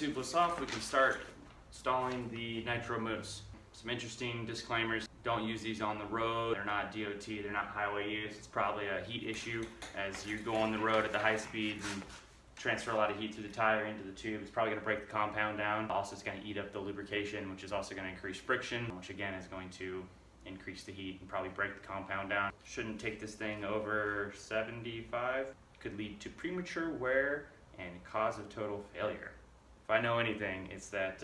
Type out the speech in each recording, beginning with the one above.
tubeless off, we can start installing the Nitro Mousse. Some interesting disclaimers. Don't use these on the road. They're not DOT, they're not highway use. It's probably a heat issue as you go on the road at the high speeds and transfer a lot of heat through the tire into the tube. It's probably going to break the compound down. Also, it's going to eat up the lubrication, which is also going to increase friction, which again is going to increase the heat and probably break the compound down. Shouldn't take this thing over 75. Could lead to premature wear and cause of total failure. If I know anything, it's that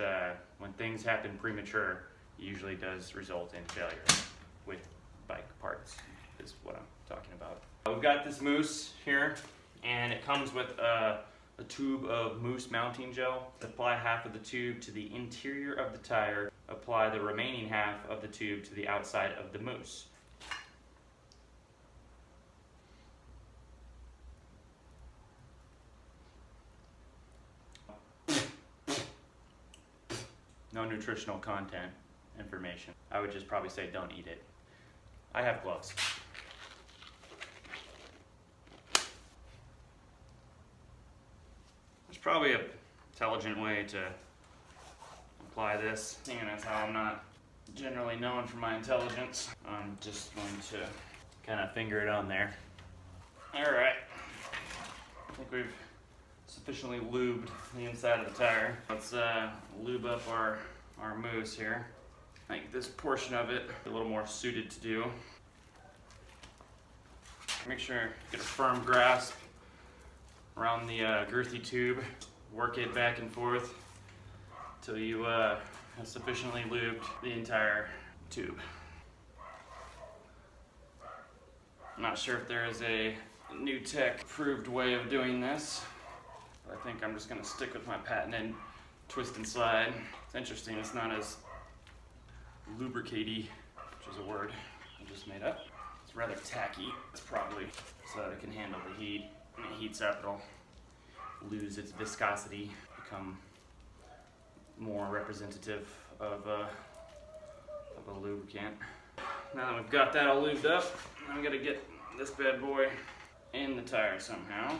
when things happen premature, it usually does result in failure with bike parts, is what I'm talking about. We've got this mousse here, and it comes with a tube of mousse mounting gel. Apply half of the tube to the interior of the tire. Apply the remaining half of the tube to the outside of the mousse. No nutritional content information. I would just probably say don't eat it. I have gloves. There's probably an intelligent way to apply this, seeing as how I'm not generally known for my intelligence. I'm just going to kind of finger it on there. Alright, I think we've sufficiently lubed the inside of the tire. Let's lube up our mousse here. Make this portion of it a little more suited to do. Make sure you get a firm grasp around the girthy tube. Work it back and forth until you have sufficiently lubed the entire tube. I'm not sure if there is a new tech approved way of doing this. I think I'm just going to stick with my patented twist and slide. It's interesting, it's not as lubricatey, which is a word I just made up. It's rather tacky. It's probably so that it can handle the heat. When it heats up, it'll lose its viscosity, become more representative of a lubricant. Now that we've got that all lubed up, I'm going to get this bad boy in the tire somehow.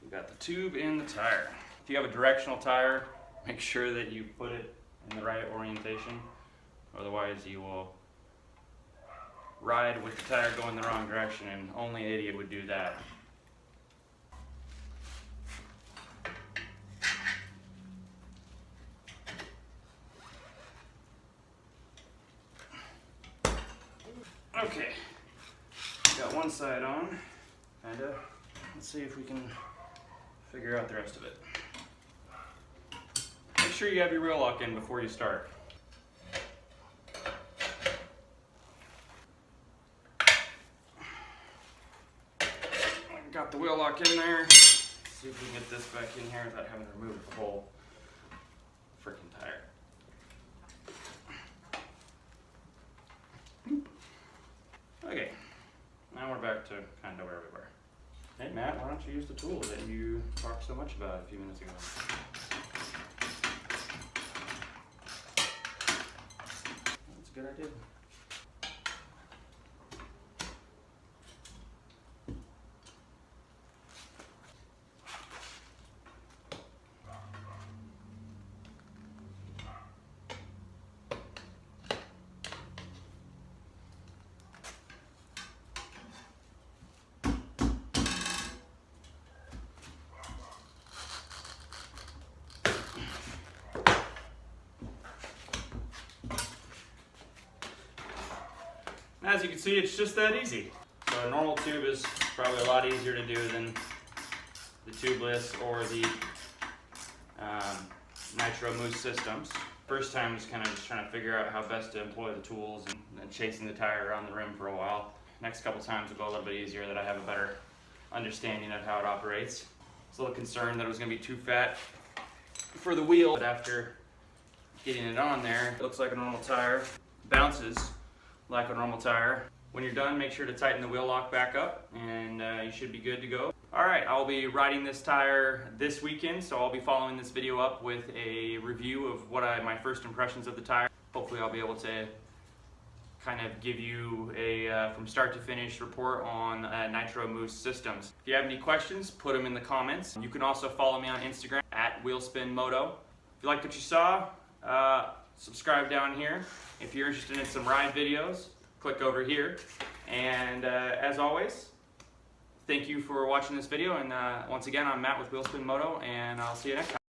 Got the tube in the tire. If you have a directional tire, make sure that you put it in the right orientation. Otherwise you will ride with the tire going the wrong direction, and only an idiot would do that. Okay, got one side on, kinda. Let's see if we can figure out the rest of it. Make sure you have your wheel lock in before you start. Got the wheel lock in there. Let's see if we can get this back in here without having to remove the whole freaking tire. Okay, now we're back to kind of where we were. Hey Matt, why don't you use the tool that you talked so much about a few minutes ago? That's a good idea. As you can see, it's just that easy. So a normal tube is probably a lot easier to do than the tubeless or the Nitro Mousse systems. First time is kind of just trying to figure out how best to employ the tools and then chasing the tire around the rim for a while. Next couple times will go a little bit easier, that I have a better understanding of how it operates. I was a little concerned that it was going to be too fat for the wheel, but after getting it on there, it looks like a normal tire. Bounces like a normal tire. When you're done, make sure to tighten the wheel lock back up, and you should be good to go. Alright, I'll be riding this tire this weekend, so I'll be following this video up with a review of my first impressions of the tire. Hopefully I'll be able to kind of give you a from start to finish report on Nitro Mousse systems. If you have any questions, put them in the comments. You can also follow me on Instagram at WheelspinMoto. If you liked what you saw, subscribe down here. If you're interested in some ride videos, click over here. And as always, thank you for watching this video. And once again, I'm Matt with WheelspinMoto, and I'll see you next time.